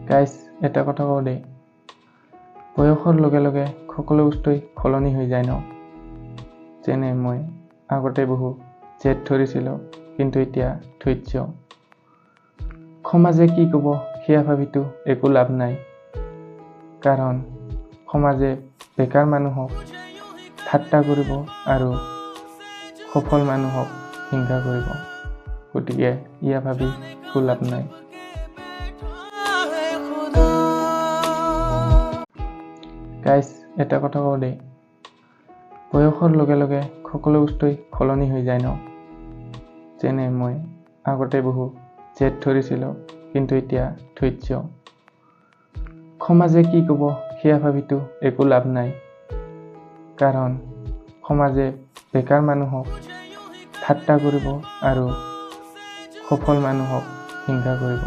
Guys এটা কথা কওঁ দেই, বয়সৰ লগে লগে সকলো বস্তুৱেই সলনি হৈ যায় ন। যেনে মই আগতে বহু জেদ ধৰিছিলোঁ, কিন্তু এতিয়া ধৈৰ্য। সমাজে কি ক'ব সেয়া ভাবিতো একো লাভ নাই, কাৰণ সমাজে বেকাৰ মানুহক ঠাট্টা কৰিব আৰু সফল মানুহক হিংসা কৰিব। গতিকে ইয়া ভাবি একো লাভ নাই। গাইজ এটা কথা কওঁ দেই, বয়সৰ লগে লগে সকলো বস্তুৱেই সলনি হৈ যায় ন। যেনে মই আগতে বহু জেদ ধৰিছিলোঁ, কিন্তু এতিয়া ধৈৰ্য। সমাজে কি ক'ব সেয়া ভাবিতো একো লাভ নাই, কাৰণ সমাজে বেকাৰ মানুহক ঠাট্টা কৰিব আৰু সফল মানুহক হিংসা কৰিব।